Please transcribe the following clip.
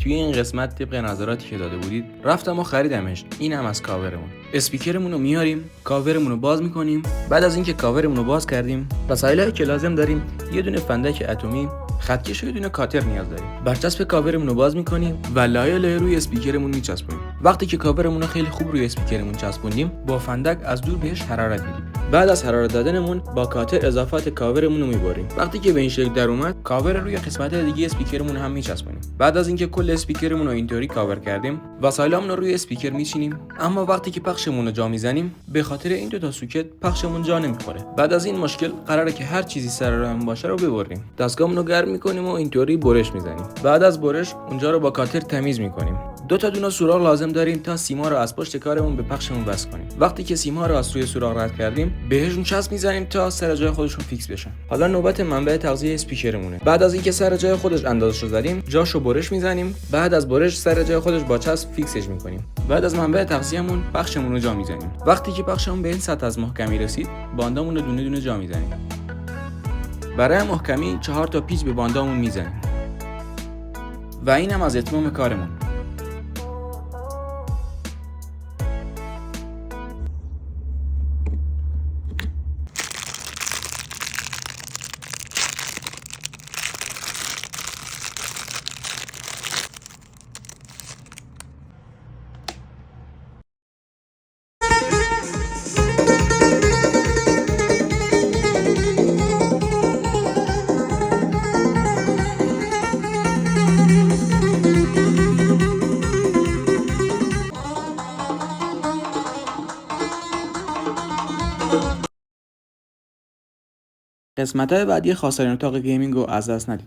توی این قسمت طبق نظراتی که داده بودید رفتم و خریدمش. این هم از کاورمون. اسپیکرمون رو میاریم، کاورمون رو باز میکنیم. بعد از اینکه کاورمون رو باز کردیم، وسایلی که لازم داریم یه دونه فندک اتمی، خطکش و یه دونه کاتر نیاز داریم. برچسب کاورمون رو باز میکنیم و لایه روی اسپیکرمون میچسبونیم. وقتی که کاورمون رو خیلی خوب روی اسپیکرمون چسبوندیم، با فندک از دور بهش حرارت میدیم. بعد از حرارت دادنمون با کاتر اضافات کاورمون رو میبریم. وقتی که به این شکل در اومد، کاور روی قسمت دیگه اسپیکرمون هم میچسبونیم. بعد از اینکه کل اسپیکرمون رو اینطوری کاور کردیم، وسایلامون رو روی اسپیکر میچینیم. اما وقتی که پخشمون رو جا میزنیم، به خاطر این دو تا سوکت پخشمون جا نمیخوره. بعد از این مشکل قراره که هر چیزی سر راهمون باشه رو ببریم. دستگاهمون رو گرم میکنیم و اینطوری برش میزنیم. بعد از برش اونجا رو با کاتر تمیز میکنیم. دو تا دونه سوراخ لازم داریم تا سیما رو از پشت کارمون به پخشمون وصل کنیم. وقتی که سیما رو از روی سوراخ رد کردیم، بهشون چسب میزنیم تا سر جای خودشون فیکس بشن. حالا نوبت منبع تغذیه اسپیکرمونه. بعد از اینکه سر جای خودش اندازه‌شو زدیم، جاشو برش میزنیم. بعد از برش سر جای خودش با چسب فیکسش میکنیم. بعد از منبع تغذیه‌مون پخشمون رو جا میزنیم. وقتی که پخشمون به این سطح از محکمی رسید، باندامون رو دونه دونه جا میزنیم. برای محکمی 4 تا پیچ به باندامون میزنیم. و اینم از اتمام کارمون. قسمت‌های بعدی خواستارین اتاق گیمینگ رو از دست ندید.